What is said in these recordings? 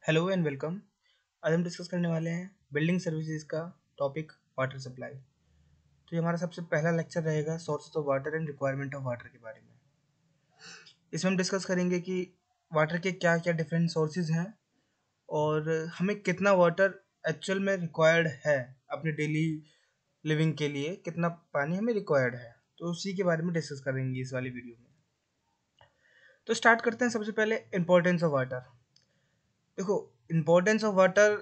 Hello and welcome. आज हम discuss करने वाले हैं बिल्डिंग सर्विसेज का टॉपिक वाटर सप्लाई। तो ये हमारा सबसे पहला लेक्चर रहेगा sources of water and requirement of water के बारे में। इसमें हम डिस्कस करेंगे कि वाटर के क्या क्या डिफरेंट सोर्सेज हैं और हमें कितना वाटर एक्चुअल में रिक्वायर्ड है अपने डेली लिविंग के लिए, कितना पानी हमें रिक्वायर्ड है। तो उसी के बारे में डिस्कस करेंगे इस वाली वीडियो में। तो स्टार्ट करते हैं सबसे पहले इम्पोर्टेंस ऑफ वाटर। देखो, इम्पोर्टेंस ऑफ वाटर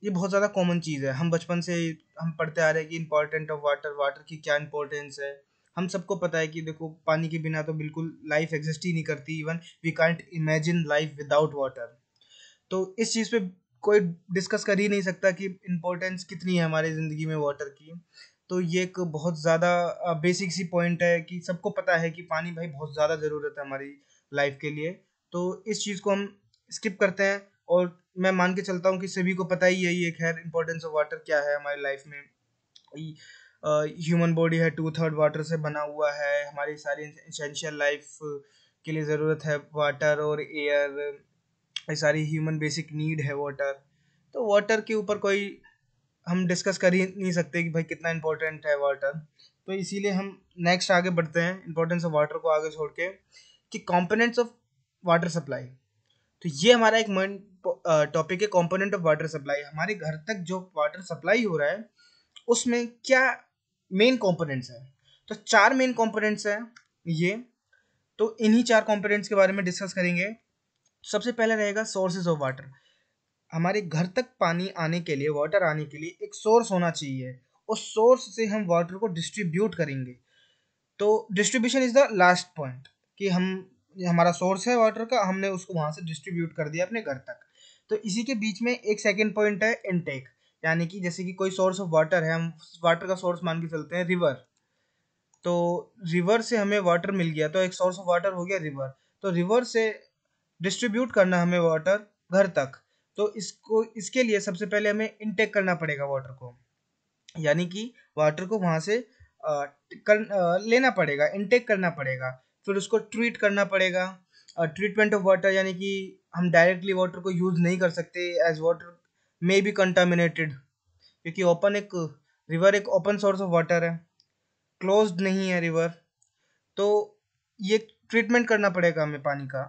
ये बहुत ज़्यादा कॉमन चीज़ है। हम बचपन से हम पढ़ते आ रहे हैं कि इम्पोर्टेंट ऑफ वाटर, वाटर की क्या इंपॉर्टेंस है। हम सबको पता है कि देखो, पानी के बिना तो बिल्कुल लाइफ एग्जिस्ट ही नहीं करती। Even we can't imagine life without water. तो इस चीज़ पे कोई डिस्कस कर ही नहीं सकता कि इम्पोर्टेंस कितनी है हमारी ज़िंदगी में वाटर की। तो ये एक बहुत ज़्यादा बेसिक सी पॉइंट है कि सबको पता है कि पानी भाई बहुत ज़्यादा ज़रूरत है हमारी लाइफ के लिए। तो इस चीज़ को हम स्किप करते हैं और मैं मान के चलता हूँ कि सभी को पता ही है ये खैर इम्पोर्टेंस ऑफ वाटर क्या है हमारी लाइफ में। ह्यूमन बॉडी है 2/3 वाटर से बना हुआ है। हमारी सारी एसेंशियल लाइफ के लिए ज़रूरत है वाटर और एयर। ये सारी ह्यूमन बेसिक नीड है वाटर। तो वाटर के ऊपर कोई हम डिस्कस कर ही नहीं सकते कि भाई कितना इम्पोर्टेंट है वाटर। तो इसीलिए हम नेक्स्ट आगे बढ़ते हैं इम्पोर्टेंस ऑफ वाटर को आगे छोड़ के कि कंपोनेंट्स ऑफ वाटर सप्लाई। तो ये हमारा एक मेन टॉपिक है, कंपोनेंट ऑफ वाटर सप्लाई। हमारे घर तक जो वाटर सप्लाई हो रहा है उसमें क्या मेन कंपोनेंट्स हैं। तो 4 मेन कंपोनेंट्स हैं ये। तो इन्हीं 4 कंपोनेंट्स के बारे में डिस्कस करेंगे। सबसे पहले रहेगा सोर्सेज ऑफ वाटर। हमारे घर तक पानी आने के लिए, वाटर आने के लिए एक सोर्स होना चाहिए। उस सोर्स से हम वाटर को डिस्ट्रीब्यूट करेंगे। तो distribution is the last point कि हम, हमारा सोर्स है वाटर का, हमने उसको वहां से डिस्ट्रीब्यूट कर दिया अपने घर तक। तो इसी के बीच में एक सेकेंड पॉइंट है इनटेक। यानी कि जैसे कि कोई सोर्स ऑफ वाटर है, हम वाटर का सोर्स मान के चलते हैं रिवर। तो रिवर से हमें वाटर मिल गया तो एक सोर्स ऑफ वाटर हो गया रिवर। तो रिवर से डिस्ट्रीब्यूट करना हमें वाटर घर तक। तो इसको, इसके लिए सबसे पहले हमें इनटेक करना पड़ेगा वाटर को। यानी कि वाटर को वहां से लेना पड़ेगा, इनटेक करना पड़ेगा। फिर उसको ट्रीट करना पड़ेगा। ट्रीटमेंट ऑफ वाटर यानी कि हम डायरेक्टली वाटर को यूज नहीं कर सकते, as water may be contaminated. क्योंकि ओपन एक रिवर एक ओपन सोर्स ऑफ वाटर है, क्लोज्ड नहीं है रिवर। तो ये ट्रीटमेंट करना पड़ेगा हमें पानी का,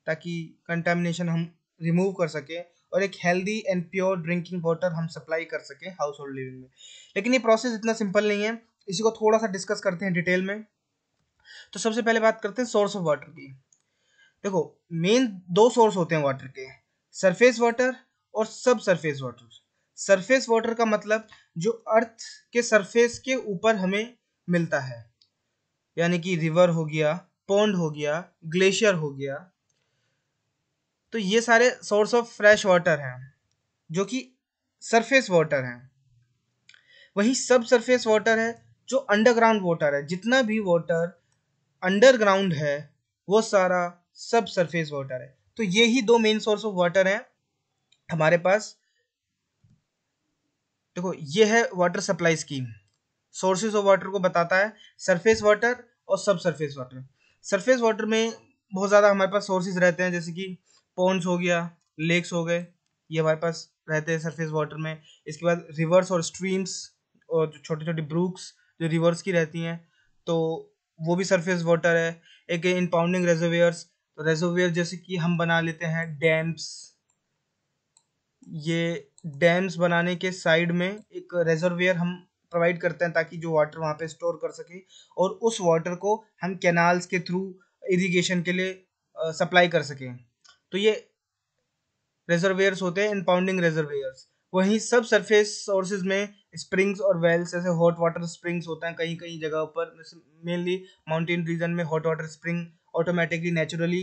ताकि कंटामिनेशन हम रिमूव कर सके और एक healthy and pure drinking water हम सप्लाई कर सके हाउस होल्ड लिविंग में। लेकिन ये प्रोसेस इतना सिंपल नहीं है, इसी को थोड़ा सा डिस्कस करते हैं डिटेल में। तो सबसे पहले बात करते हैं सोर्स ऑफ वाटर की। देखो, मेन 2 सोर्स होते हैं वाटर के, सरफेस वाटर और सब सरफेस वाटर। सरफेस वाटर का मतलब जो अर्थ के सरफेस के ऊपर हमें मिलता है, यानी कि रिवर हो गया, पॉन्ड हो गया, ग्लेशियर हो गया। तो ये सारे सोर्स ऑफ फ्रेश वाटर हैं जो कि सरफेस वाटर हैं। वही सब सरफेस वाटर है जो अंडरग्राउंड वाटर है। जितना भी वाटर अंडरग्राउंड है वो सारा सब सरफेस वाटर है। तो ये ही 2 मेन सोर्स ऑफ वाटर हैं हमारे पास। देखो, ये है water supply scheme. Sources of water को बताता है, सरफेस वाटर और सब सरफेस वाटर। सरफेस वाटर में बहुत ज़्यादा हमारे पास सोर्सेज रहते हैं, जैसे कि पॉन्ड्स हो गया, लेक्स हो गए, ये हमारे पास रहते हैं सरफेस वाटर में। इसके बाद रिवर्स और स्ट्रीम्स और जो छोटी छोटी ब्रूक्स जो रिवर्स की रहती हैं, तो वो भी सरफेस वाटर है। एक इनपाउंडिंग रेजर्वियर्स। तो रेजर्वियर जैसे कि हम बना लेते हैं डैम्स। ये डैम्स बनाने के साइड में एक रेजर्वियर हम प्रोवाइड करते हैं ताकि जो वाटर वहाँ पे स्टोर कर सके, और उस वाटर को हम कैनाल्स के थ्रू इरिगेशन के लिए सप्लाई कर सकें। तो ये रेजर्वियर्स होते हैं, इनपाउंडिंग रेजर्वियर्स। वहीं सब सरफेस सोर्सेज में स्प्रिंग्स और वेल्स, जैसे हॉट वाटर स्प्रिंग्स होता है कहीं कहीं जगह पर, मेनली माउंटेन रीजन में hot water spring automatically naturally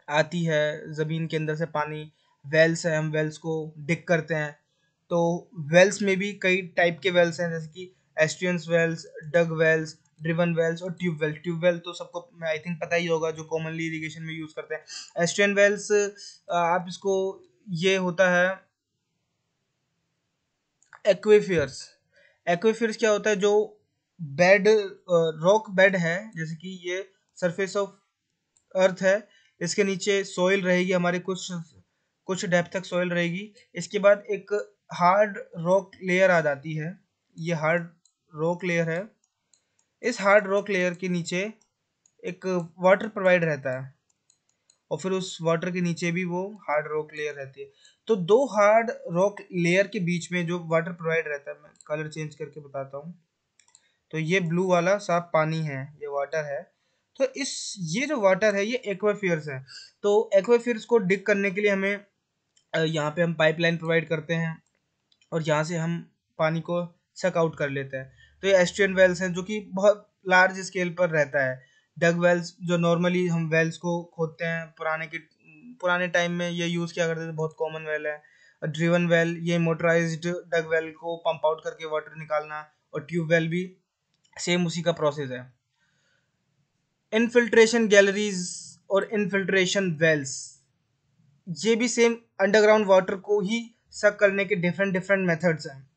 आती है ज़मीन के अंदर से पानी। वेल्स है, हम वेल्स को डिग करते हैं। तो वेल्स में भी कई टाइप के वेल्स हैं, जैसे कि एस्ट्रियंस वेल्स, डग वेल्स, ड्रिवन वेल्स और ट्यूबवेल। ट्यूबवेल तो सबको आई थिंक पता ही होगा, जो कॉमनली इरिगेशन में यूज़ करते हैं। एस्ट्रियन वेल्स, आप इसको, ये होता है एक्वेफियर्स। एक्वेफियर्स क्या होता है, जो बेड, रॉक बेड है, जैसे कि ये सरफेस ऑफ अर्थ है, इसके नीचे सॉइल रहेगी हमारे कुछ कुछ डेप्थ तक सॉइल रहेगी। इसके बाद एक हार्ड रॉक लेयर आ जाती है, ये हार्ड रॉक लेयर है। इस हार्ड रॉक लेयर के नीचे एक वाटर प्रोवाइड रहता है, और फिर उस वाटर के नीचे भी वो हार्ड रॉक लेयर रहती है। तो दो हार्ड रॉक लेयर के बीच में जो वाटर प्रोवाइड रहता है, मैं कलर चेंज करके बताता हूँ। तो ये ब्लू वाला साफ पानी है, ये वाटर है। तो ये जो वाटर है ये एक्वाफियर्स है। तो एक्वाफियर्स को डिग करने के लिए हमें यहाँ पे हम पाइपलाइन प्रोवाइड करते हैं, और यहाँ से हम पानी को सक आउट कर लेते हैं। तो ये एस्ट्रियन वेल्स हैं जो कि बहुत लार्ज स्केल पर रहता है। डग वेल्स जो नॉर्मली हम वेल्स को खोदते हैं, पुराने टाइम में ये यूज़ किया करते थे, बहुत कॉमन वेल है। ड्रिवन वेल, ये मोटराइज्ड डग वेल को पंप आउट करके वाटर निकालना। और ट्यूब वेल भी सेम उसी का प्रोसेस है। इनफिल्ट्रेशन गैलरीज और इनफिल्ट्रेशन वेल्स, ये भी सेम अंडरग्राउंड वाटर को ही सक करने के डिफरेंट डिफरेंट मेथड्स हैं।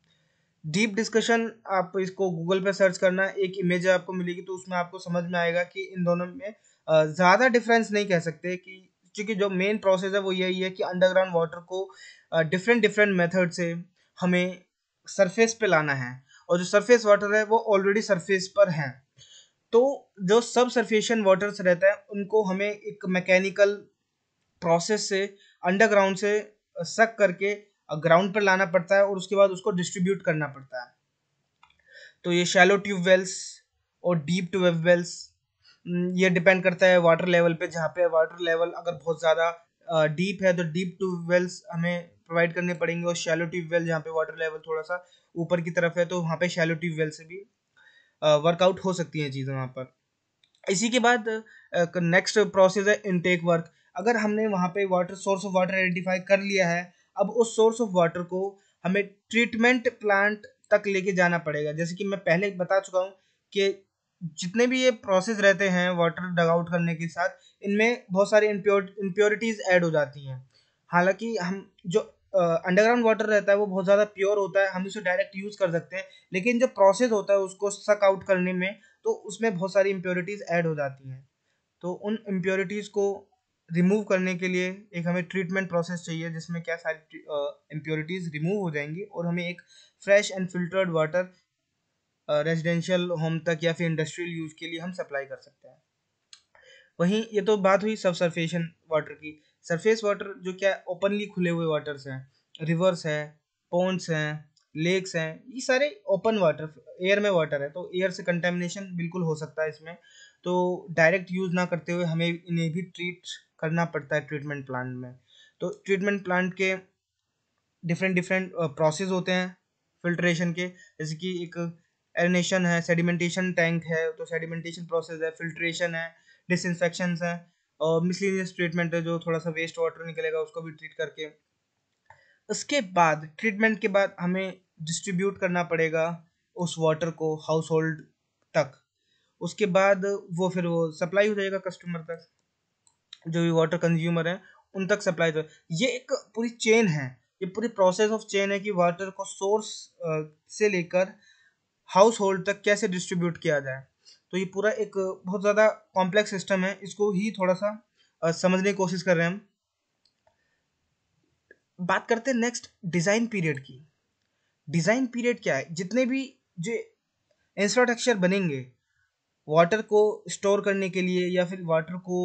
डीप डिस्कशन, आप इसको गूगल पे सर्च करना, एक इमेज आपको मिलेगी, तो उसमें आपको समझ में आएगा कि इन दोनों में ज़्यादा डिफरेंस नहीं कह सकते, कि क्योंकि जो मेन प्रोसेस है वो यही है कि अंडरग्राउंड वाटर को डिफरेंट डिफरेंट मेथड से हमें सरफेस पे लाना है, और जो सरफेस वाटर है वो ऑलरेडी सरफेस पर है। तो जो सब सरफेशियन वाटर्स रहता है उनको हमें एक मैकेनिकल प्रोसेस से अंडरग्राउंड से सक करके ग्राउंड पर लाना पड़ता है, और उसके बाद उसको डिस्ट्रीब्यूट करना पड़ता है। तो ये शैलो ट्यूब वेल्स और डीप ट्यूब वेल्स, ये डिपेंड करता है वाटर लेवल पे। जहाँ पे वाटर लेवल अगर बहुत ज़्यादा डीप है तो डीप ट्यूब वेल्स हमें प्रोवाइड करने पड़ेंगे, और शैलो ट्यूब वेल जहाँ पे वाटर लेवल थोड़ा सा ऊपर की तरफ है तो वहाँ पे शैलो ट्यूब वेल से भी वर्कआउट हो सकती हैं चीज़ें वहाँ पर। इसी के बाद नेक्स्ट प्रोसेस है इनटेक वर्क। अगर हमने वहाँ पे water source of water identify कर लिया है, अब उस सोर्स ऑफ वाटर को हमें ट्रीटमेंट प्लांट तक लेके जाना पड़ेगा। जैसे कि मैं पहले बता चुका हूँ कि जितने भी ये प्रोसेस रहते हैं वाटर डग आउट करने के साथ, इनमें बहुत सारी इम्प्योरिटीज ऐड हो जाती हैं। हालांकि हम जो अंडरग्राउंड वाटर रहता है वो बहुत ज़्यादा प्योर होता है, हम उसे डायरेक्ट यूज़ कर सकते हैं, लेकिन जो प्रोसेस होता है उसको सक आउट करने में, तो उसमें बहुत सारी इम्प्योरिटीज़ ऐड हो जाती हैं। तो उन इम्प्योरिटीज़ को रिमूव करने के लिए एक हमें ट्रीटमेंट प्रोसेस चाहिए, जिसमें क्या सारी इम्प्योरिटीज़ रिमूव हो जाएंगी, और हमें एक fresh and filtered water residential home तक या फिर इंडस्ट्रियल यूज़ के लिए हम सप्लाई कर सकते हैं। वहीं ये तो बात हुई सब सरफेशियन वाटर की। सरफेस वाटर जो क्या ओपनली खुले हुए वाटर्स हैं, रिवर्स है, पॉन्ड्स हैं, लेक्स हैं, ये सारे ओपन वाटर, एयर में वाटर है, तो एयर से कंटेमिनेशन बिल्कुल हो सकता है इसमें। तो डायरेक्ट यूज़ ना करते हुए हमें इन्हें भी ट्रीट करना पड़ता है ट्रीटमेंट प्लांट में। तो ट्रीटमेंट प्लांट के डिफरेंट डिफरेंट प्रोसेस होते हैं फिल्ट्रेशन के। जैसे कि एक एरेनेशन है, सेडिमेंटेशन टैंक है, तो सेडिमेंटेशन प्रोसेस है, फिल्ट्रेशन है, डिसइंफेक्शन है, और मिसलीनियस ट्रीटमेंट है, जो थोड़ा सा वेस्ट वाटर निकलेगा उसको भी ट्रीट करके। उसके बाद ट्रीटमेंट के बाद हमें डिस्ट्रीब्यूट करना पड़ेगा उस वाटर को हाउस होल्ड तक। उसके बाद फिर वो सप्लाई हो जाएगा कस्टमर तक, जो भी वाटर कंज्यूमर है उन तक सप्लाई। तो ये एक पूरी चेन है, ये पूरी प्रोसेस ऑफ चेन है कि वाटर को सोर्स से लेकर हाउस होल्ड तक कैसे डिस्ट्रीब्यूट किया जाए। तो ये पूरा एक बहुत ज़्यादा कॉम्प्लेक्स सिस्टम है, इसको ही थोड़ा सा समझने की कोशिश कर रहे हैं हम। बात करते हैं नेक्स्ट डिज़ाइन पीरियड की। डिज़ाइन पीरियड क्या है? जितने भी जो इंफ्रास्ट्रक्चर बनेंगे वाटर को स्टोर करने के लिए या फिर वाटर को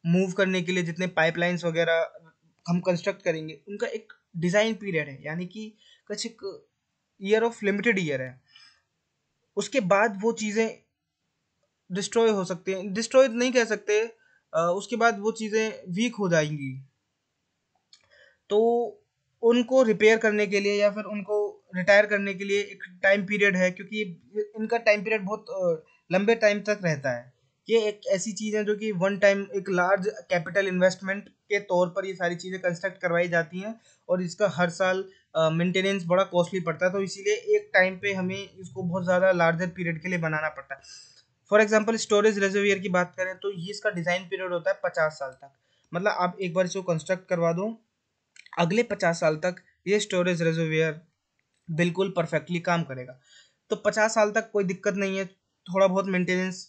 मूव करने के लिए, जितने पाइपलाइंस वगैरह हम कंस्ट्रक्ट करेंगे, उनका एक डिज़ाइन पीरियड है, यानी कि कुछ एक ईयर ऑफ लिमिटेड ईयर है। उसके बाद वो चीज़ें डिस्ट्रॉय हो सकती हैं, डिस्ट्रॉय नहीं कह सकते, उसके बाद वो चीज़ें वीक हो जाएंगी। तो उनको रिपेयर करने के लिए या फिर उनको रिटायर करने के लिए एक टाइम पीरियड है, क्योंकि इनका टाइम पीरियड बहुत लंबे टाइम तक रहता है। ये एक ऐसी चीज़ है जो कि वन टाइम एक लार्ज कैपिटल इन्वेस्टमेंट के तौर पर ये सारी चीज़ें कंस्ट्रक्ट करवाई जाती हैं, और इसका हर साल मेंटेनेंस बड़ा कॉस्टली पड़ता है। तो इसीलिए एक टाइम पे हमें इसको बहुत ज़्यादा लार्जर पीरियड के लिए बनाना पड़ता है। फॉर एग्जाम्पल स्टोरेज रिजर्वियर की बात करें तो ये इसका डिज़ाइन पीरियड होता है 50 साल तक। मतलब आप एक बार इसको कंस्ट्रक्ट करवा दो, अगले 50 साल तक ये स्टोरेज रिजर्वियर बिल्कुल परफेक्टली काम करेगा। तो 50 साल तक कोई दिक्कत नहीं है, थोड़ा बहुत मेंटेनेंस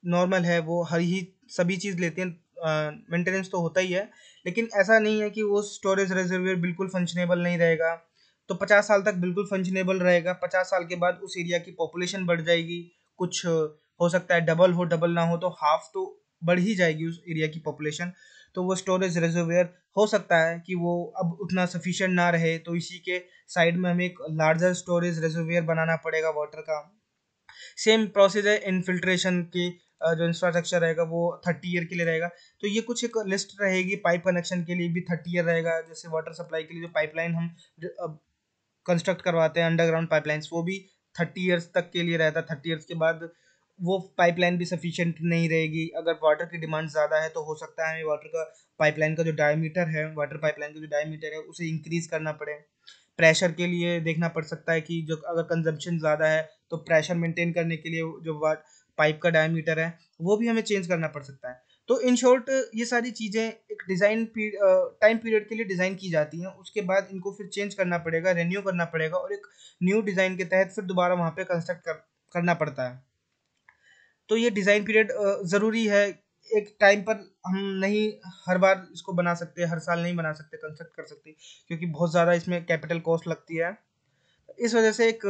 नॉर्मल है, वो हर ही सभी चीज़ लेते हैं, मेंटेनेंस तो होता ही है, लेकिन ऐसा नहीं है कि वो स्टोरेज रिजर्वियर बिल्कुल फंक्शनेबल नहीं रहेगा। तो 50 साल तक बिल्कुल फंक्शनेबल रहेगा। 50 साल के बाद उस एरिया की पॉपुलेशन बढ़ जाएगी, कुछ हो सकता है डबल हो, डबल ना हो तो हाफ तो बढ़ ही जाएगी उस एरिया की पॉपुलेशन। तो वो स्टोरेज रिजर्वियर हो सकता है कि वो अब उतना सफिशिएंट ना रहे, तो इसी के साइड में हमें एक लार्जर स्टोरेज रिजर्वियर बनाना पड़ेगा वाटर का। सेम प्रोसेस है इनफिल्ट्रेशन की, जो इंफ्रास्ट्रक्चर रहेगा वो 30 ईयर के लिए रहेगा। तो ये कुछ एक लिस्ट रहेगी। पाइप कनेक्शन के लिए भी 30 ईयर रहेगा। जैसे वाटर सप्लाई के लिए जो पाइपलाइन हम कंस्ट्रक्ट करवाते हैं, अंडरग्राउंड पाइपलाइंस, वो भी 30 ईयर्स तक के लिए रहता है। 30 ईयर्स के बाद वो पाइपलाइन भी सफिशिएंट नहीं रहेगी। अगर वाटर की डिमांड ज़्यादा है तो हो सकता है हमें वाटर का पाइपलाइन का जो डायमीटर है, वाटर पाइपलाइन का जो डायमीटर है उसे इंक्रीज करना पड़े। प्रेशर के लिए देखना पड़ सकता है कि जो अगर कंजम्पशन ज़्यादा है तो प्रेशर मेंटेन करने के लिए जो पाइप का डायमीटर है वो भी हमें चेंज करना पड़ सकता है। तो इन शॉर्ट ये सारी चीज़ें एक डिज़ाइन टाइम पीरियड के लिए डिज़ाइन की जाती हैं, उसके बाद इनको फिर चेंज करना पड़ेगा, रेन्यू करना पड़ेगा, और एक न्यू डिज़ाइन के तहत फिर दोबारा वहाँ पे कंस्ट्रक्ट करना पड़ता है। तो ये डिज़ाइन पीरियड ज़रूरी है। एक टाइम पर हम नहीं हर बार इसको बना सकते, हर साल नहीं बना सकते, कंस्ट्रक्ट कर सकते, क्योंकि बहुत ज़्यादा इसमें कैपिटल कॉस्ट लगती है। इस वजह से एक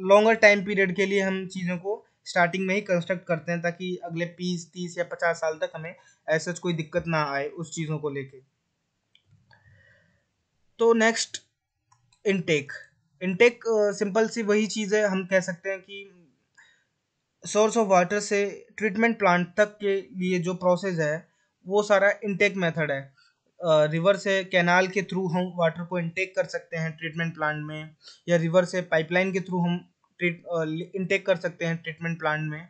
लॉन्गर टाइम पीरियड के लिए हम चीज़ों को स्टार्टिंग में ही कंस्ट्रक्ट करते हैं, ताकि अगले 20, 30 या 50 साल तक हमें ऐसा कोई दिक्कत ना आए उस चीज़ों को लेके। तो नेक्स्ट, इनटेक। इनटेक सिंपल सी वही चीज़ है, हम कह सकते हैं कि सोर्स ऑफ वाटर से ट्रीटमेंट प्लांट तक के लिए जो प्रोसेस है वो सारा इनटेक मेथड है। रिवर से कैनाल के थ्रू हम वाटर को इनटेक कर सकते हैं ट्रीटमेंट प्लांट में, या रिवर से पाइपलाइन के थ्रू हम इनटेक कर सकते हैं ट्रीटमेंट प्लांट में।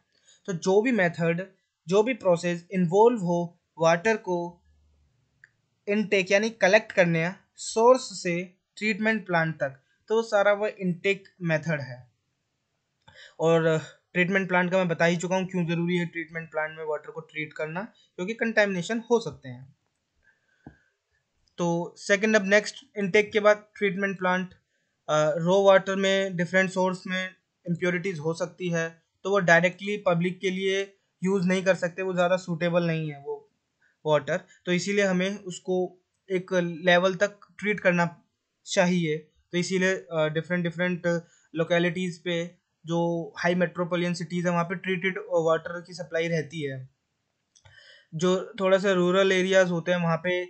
तो जो भी मेथड, जो भी प्रोसेस इन्वॉल्व हो वाटर को इनटेक यानी कलेक्ट करने सोर्स से ट्रीटमेंट प्लांट तक, तो सारा वह इनटेक मेथड है। और ट्रीटमेंट प्लांट का मैं बता ही चुका हूँ क्यों ज़रूरी है ट्रीटमेंट प्लांट में वाटर को ट्रीट करना, क्योंकि कंटेमिनेशन हो सकते हैं। तो सेकंड, अब नेक्स्ट इनटेक के बाद ट्रीटमेंट प्लांट। रो वाटर में डिफरेंट सोर्स में इम्प्योरिटीज़ हो सकती है, तो वो डायरेक्टली पब्लिक के लिए यूज़ नहीं कर सकते, वो ज़्यादा सूटेबल नहीं है वो वाटर। तो इसीलिए हमें उसको एक लेवल तक ट्रीट करना चाहिए। तो इसीलिए डिफरेंट डिफरेंट लोकेलिटीज़ पे, जो हाई मेट्रोपोलियन सिटीज़ है वहाँ पे ट्रीटेड वाटर की सप्लाई रहती है। जो थोड़ा सा रूरल एरियाज़ होते हैं वहाँ पे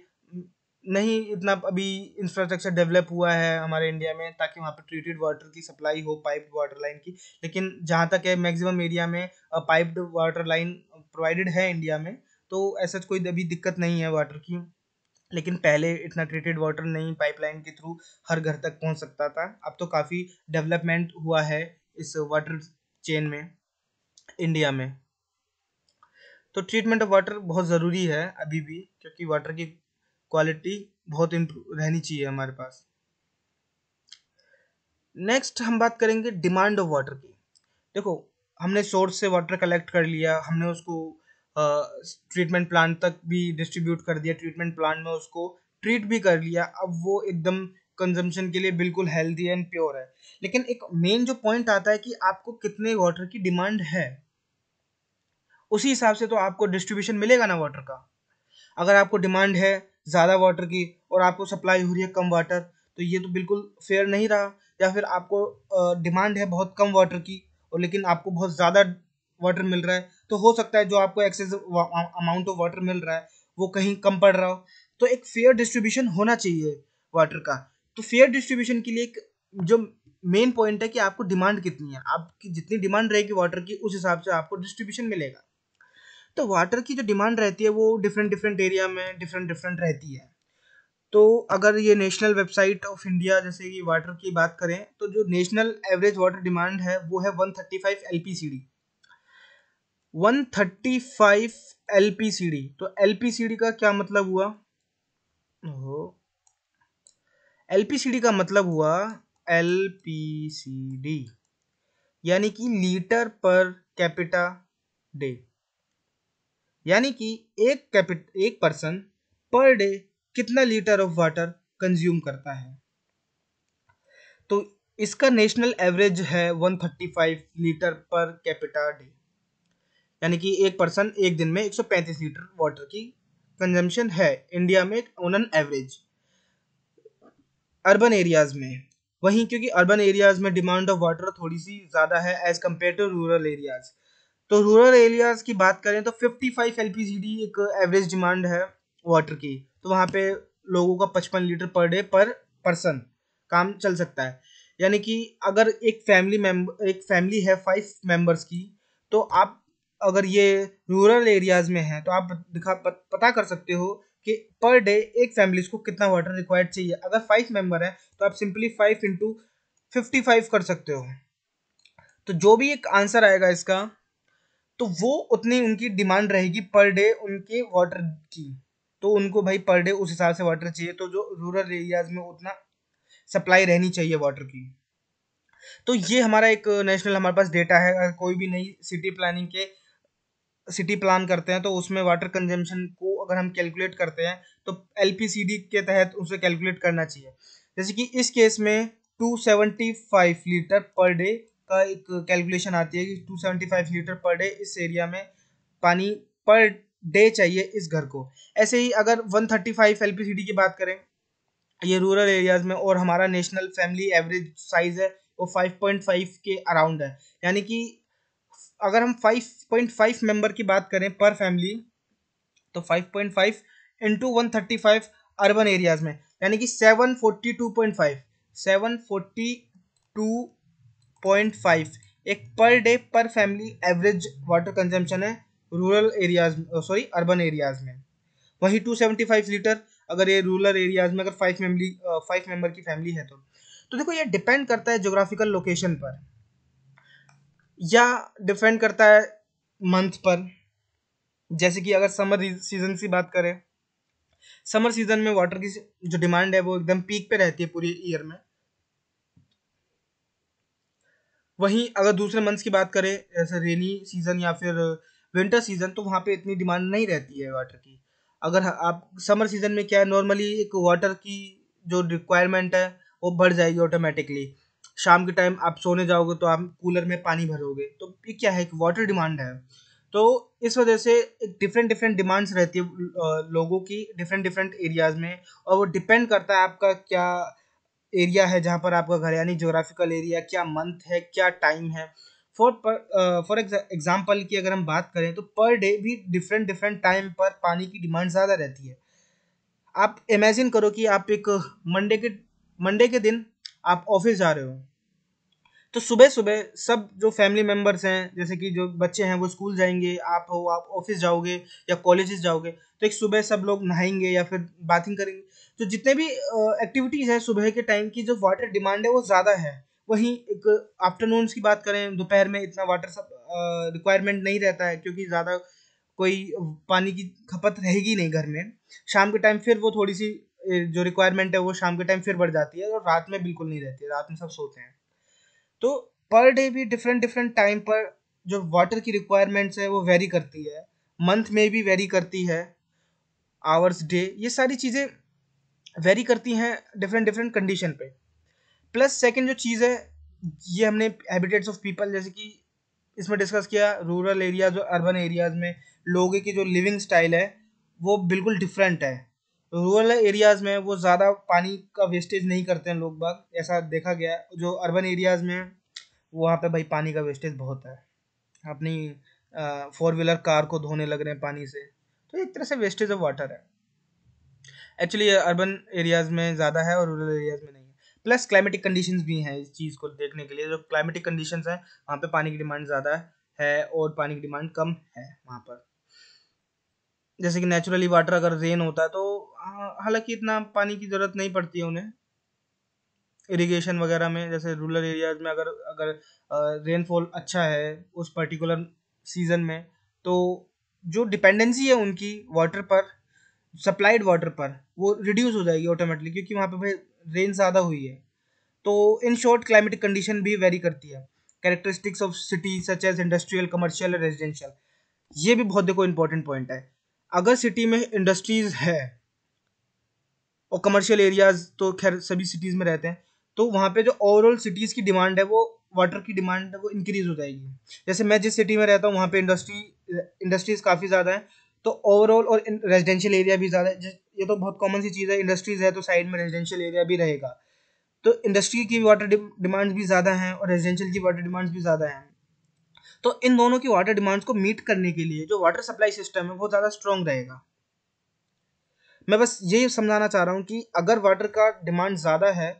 नहीं इतना अभी इंफ्रास्ट्रक्चर डेवलप हुआ है हमारे इंडिया में, ताकि वहाँ पे ट्रीटेड वाटर की सप्लाई हो, पाइप्ड वाटर लाइन की। लेकिन जहाँ तक है मैक्सिमम एरिया में पाइप्ड वाटर लाइन प्रोवाइडेड है इंडिया में, तो ऐसा कोई अभी दिक्कत नहीं है वाटर की। लेकिन पहले इतना ट्रीटेड वाटर नहीं पाइपलाइन के थ्रू हर घर तक पहुँच सकता था। अब तो काफ़ी डेवलपमेंट हुआ है इस वाटर चेन में इंडिया में। तो ट्रीटमेंट ऑफ वाटर बहुत ज़रूरी है अभी भी, क्योंकि वाटर की क्वालिटी बहुत इम्प्रूव रहनी चाहिए हमारे पास। नेक्स्ट हम बात करेंगे डिमांड ऑफ वाटर की। देखो, हमने सोर्स से वाटर कलेक्ट कर लिया, हमने उसको ट्रीटमेंट प्लांट तक भी डिस्ट्रीब्यूट कर दिया, ट्रीटमेंट प्लांट में उसको ट्रीट भी कर लिया, अब वो एकदम कंजम्पशन के लिए बिल्कुल हेल्दी एंड प्योर है। लेकिन एक मेन जो पॉइंट आता है कि आपको कितने वाटर की डिमांड है, उसी हिसाब से तो आपको डिस्ट्रीब्यूशन मिलेगा ना वाटर का। अगर आपको डिमांड है ज़्यादा वाटर की और आपको सप्लाई हो रही है कम वाटर, तो ये तो बिल्कुल फेयर नहीं रहा। या फिर आपको डिमांड है बहुत कम वाटर की और लेकिन आपको बहुत ज़्यादा वाटर मिल रहा है, तो हो सकता है जो आपको एक्सेस अमाउंट ऑफ वाटर मिल रहा है वो कहीं कम पड़ रहा हो। तो एक फेयर डिस्ट्रीब्यूशन होना चाहिए वाटर का। तो फेयर डिस्ट्रीब्यूशन के लिए एक जो मेन पॉइंट है कि आपको डिमांड कितनी है, आपकी जितनी डिमांड रहेगी वाटर की उस हिसाब से आपको डिस्ट्रीब्यूशन मिलेगा। तो वाटर की जो डिमांड रहती है वो डिफरेंट डिफरेंट एरिया में डिफरेंट डिफरेंट रहती है। तो अगर ये नेशनल वेबसाइट ऑफ इंडिया जैसे कि वाटर की बात करें, तो जो नेशनल एवरेज वाटर डिमांड है वो है 135 LPCD। 135 LPCD। तो LPCD का क्या मतलब हुआ? ओहो, LPCD का मतलब हुआ LPCD यानी कि लीटर पर कैपिटा डे। यानी कि एक पर्सन पर डे कितना लीटर ऑफ वाटर कंज्यूम करता है। तो इसका नेशनल एवरेज है 135 लीटर पर कैपिटा डे, यानी कि एक पर्सन एक दिन में 135 लीटर वाटर की कंजम्पशन है इंडिया में on an average urban areas में। वहीं क्योंकि अर्बन एरियाज में डिमांड ऑफ वाटर थोड़ी सी ज़्यादा है as compare to rural areas. तो रूरल एरियाज की बात करें तो 55 एलपीजीडी एक एवरेज डिमांड है वाटर की। तो वहाँ पे लोगों का 55 लीटर पर डे पर पर्सन काम चल सकता है। यानी कि अगर एक फैमिली है 5 मेंबर्स की, तो आप अगर ये रूरल एरियाज में है तो आप पता कर सकते हो कि पर डे एक फैमिलीज को कितना वाटर रिक्वायर्ड चाहिए। अगर 5 मेंबर है तो आप सिंपली 5 इंटू 55 कर सकते हो। तो जो भी एक आंसर आएगा इसका, तो वो उतनी उनकी डिमांड रहेगी पर डे उनके वाटर की। तो उनको भाई पर डे उस हिसाब से वाटर चाहिए, तो जो रूरल एरियाज में उतना सप्लाई रहनी चाहिए वाटर की। तो ये हमारा एक नेशनल हमारे पास डेटा है। अगर कोई भी नई सिटी प्लान करते हैं तो उसमें वाटर कंजम्पशन को अगर हम कैलकुलेट करते हैं तो एलपीसीडी के तहत उसे कैलकुलेट करना चाहिए। जैसे कि इस केस में 275 लीटर पर डे का एक कैलकुलेशन आती है कि 275 लीटर पर डे इस एरिया में पानी पर डे चाहिए इस घर को। ऐसे ही अगर 135 एलपीसीडी की बात करें ये रूरल एरियाज में, और हमारा नेशनल फैमिली एवरेज साइज है वो 5.5 के अराउंड है। यानी कि अगर हम 5.5 मेंबर की बात करें पर फैमिली, तो 5.5 इंटू 135 अर्बन एरियाज में, यानी कि 742.5 एक पर डे पर फैमिली एवरेज वाटर कंजम्पशन है rural areas, sorry urban areas में। वही 275 लीटर अगर ये रूरल एरियाज में अगर 5 मेंबर की फैमिली है तो देखो ये डिपेंड करता है ज्योग्राफिकल लोकेशन पर, या डिपेंड करता है मंथ पर। जैसे कि अगर समर सीजन की बात करें, समर सीजन में वाटर की जो डिमांड है वो एकदम पीक पे रहती है पूरी ईयर में। वहीं अगर दूसरे मंथ्स की बात करें जैसे रेनी सीजन या फिर विंटर सीजन, तो वहाँ पे इतनी डिमांड नहीं रहती है वाटर की। अगर आप समर सीजन में क्या है, नॉर्मली एक वाटर की जो रिक्वायरमेंट है वो बढ़ जाएगी ऑटोमेटिकली। शाम के टाइम आप सोने जाओगे तो आप कूलर में पानी भरोगे, तो ये क्या है एक वाटर डिमांड है। तो इस वजह से एक डिफरेंट डिफरेंट डिमांड्स रहती है लोगों की डिफरेंट डिफरेंट एरियाज में, और वो डिपेंड करता है आपका क्या एरिया है जहाँ पर आपका घर है, यानी ज्योग्राफिकल एरिया, क्या मंथ है, क्या टाइम है। फॉर एग्जाम्पल की अगर हम बात करें तो पर डे भी डिफरेंट डिफरेंट टाइम पर पानी की डिमांड ज़्यादा रहती है। आप इमेजिन करो कि आप एक मंडे के दिन आप ऑफिस जा रहे हो, तो सुबह सुबह सब जो फैमिली मेम्बर्स हैं जैसे कि जो बच्चे हैं वो स्कूल जाएंगे, आप ऑफिस जाओगे या कॉलेजेस जाओगे, तो एक सुबह सब लोग नहाएंगे या फिर बाथिंग करेंगे। तो जितने भी एक्टिविटीज़ है सुबह के टाइम की जो वाटर डिमांड है वो ज़्यादा है। वहीं एक आफ्टरनून्स की बात करें, दोपहर में इतना वाटर सब रिक्वायरमेंट नहीं रहता है क्योंकि ज़्यादा कोई पानी की खपत रहेगी नहीं घर में। शाम के टाइम फिर वो थोड़ी सी जो रिक्वायरमेंट है वो शाम के टाइम फिर बढ़ जाती है, और रात में बिल्कुल नहीं रहती है, रात में सब सोते हैं। तो पर डे भी डिफरेंट डिफरेंट टाइम पर जो वाटर की रिक्वायरमेंट्स है वो वेरी करती है, मंथ में भी वेरी करती है, आवर्स डे ये सारी चीज़ें वेरी करती हैं डिफरेंट डिफरेंट कंडीशन पे। प्लस सेकंड जो चीज़ है, ये हमने हैबिटेट्स ऑफ पीपल जैसे कि इसमें डिस्कस किया, रूरल एरियाज और अर्बन एरियाज में लोगों की जो लिविंग स्टाइल है वो बिल्कुल डिफरेंट है। रूरल एरियाज में वो ज़्यादा पानी का वेस्टेज नहीं करते हैं लोग बाग, ऐसा देखा गया है। जो अर्बन एरियाज में वहाँ पे भाई पानी का वेस्टेज बहुत है, अपनी 4 व्हीलर कार को धोने लग रहे हैं पानी से, तो एक तरह से वेस्टेज ऑफ वाटर है। एक्चुअली अर्बन एरियाज में ज़्यादा है और रूरल एरियाज में नहीं है। प्लस क्लाइमेटिक कंडीशंस भी हैं इस चीज़ को देखने के लिए, जो क्लाइमेटिक कंडीशंस हैं वहाँ पे पानी की डिमांड ज़्यादा है और पानी की डिमांड कम है वहाँ पर। जैसे कि नेचुरली वाटर अगर रेन होता है तो हालांकि इतना पानी की ज़रूरत नहीं पड़ती है उन्हें इरिगेशन वगैरह में। जैसे रूरल एरियाज में अगर अगर रेनफॉल अच्छा है उस पर्टिकुलर सीजन में, तो जो डिपेंडेंसी है उनकी वाटर पर, सप्लाइड वाटर पर, वो रिड्यूस हो जाएगी ऑटोमेटिकली क्योंकि वहाँ पे भाई रेन ज़्यादा हुई है। तो इन शॉर्ट क्लाइमेटिक कंडीशन भी वेरी करती है। Characteristics of city such as industrial, commercial, residential, ये भी बहुत देखो इंपॉर्टेंट पॉइंट है। अगर सिटी में इंडस्ट्रीज है और कमर्शियल एरियाज तो खैर सभी सिटीज़ में रहते हैं, तो वहाँ पे जो ओवरऑल सिटीज़ की डिमांड है वो वाटर की डिमांड है वो इंक्रीज हो जाएगी। जैसे मैं जिस सिटी में रहता हूँ वहाँ पे इंडस्ट्रीज़ काफ़ी ज़्यादा है, तो ओवरऑल, और रेजिडेंशियल एरिया भी ज़्यादा है, ये तो बहुत कॉमन सी चीज़ है, इंडस्ट्रीज है तो साइड में रेजिडेंशियल एरिया भी रहेगा, तो इंडस्ट्री की वाटर डिमांड्स भी ज़्यादा हैं और रेजिडेंशियल की वाटर डिमांड्स भी ज़्यादा हैं। तो इन दोनों की वाटर डिमांड्स को मीट करने के लिए जो वाटर सप्लाई सिस्टम है वो ज़्यादा स्ट्रॉन्ग रहेगा। मैं बस यही समझाना चाह रहा हूँ कि अगर वाटर का डिमांड ज़्यादा है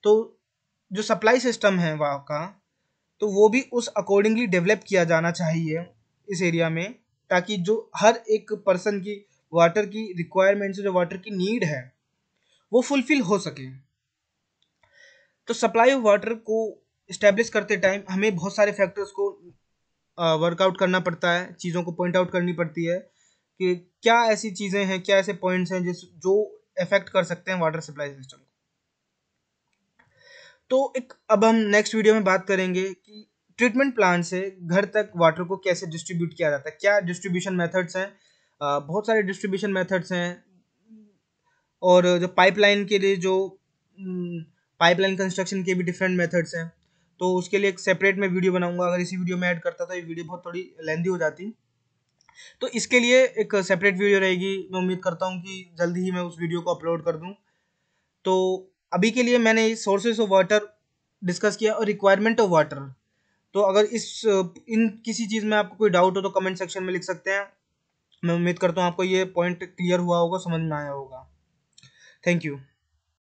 तो जो सप्लाई सिस्टम है वहाँ का, तो वो भी उस अकॉर्डिंगली डेवलप किया जाना चाहिए इस एरिया में, ताकि जो हर एक पर्सन की वाटर की रिक्वायरमेंट्स, जो वाटर की नीड है, वो फुलफिल हो सके। तो सप्लाई ऑफ वाटर को इस्टेब्लिश करते टाइम हमें बहुत सारे फैक्टर्स को वर्कआउट करना पड़ता है, चीज़ों को पॉइंट आउट करनी पड़ती है कि क्या ऐसी चीज़ें हैं, क्या ऐसे पॉइंट्स हैं जो अफेक्ट कर सकते हैं वाटर सप्लाई सिस्टम को। तो एक अब हम नेक्स्ट वीडियो में बात करेंगे कि ट्रीटमेंट प्लांट से घर तक वाटर को कैसे डिस्ट्रीब्यूट किया जाता है, क्या डिस्ट्रीब्यूशन मेथड्स हैं। बहुत सारे डिस्ट्रीब्यूशन मेथड्स हैं, और जो पाइपलाइन के लिए जो पाइपलाइन कंस्ट्रक्शन के भी डिफरेंट मेथड्स हैं, तो उसके लिए एक सेपरेट मैं वीडियो बनाऊंगा। अगर इसी वीडियो में ऐड करता तो ये वीडियो बहुत थोड़ी लेंदी हो जाती, तो इसके लिए एक सेपरेट वीडियो रहेगी। मैं उम्मीद करता हूँ कि जल्दी ही मैं उस वीडियो को अपलोड कर दूँ। तो अभी के लिए मैंने सोर्सेस ऑफ वाटर डिस्कस किया और रिक्वायरमेंट ऑफ वाटर। तो अगर इन किसी चीज़ में आपको कोई डाउट हो तो कमेंट सेक्शन में लिख सकते हैं। मैं उम्मीद करता हूँ आपको ये पॉइंट क्लियर हुआ होगा, समझ में आया होगा। Thank you.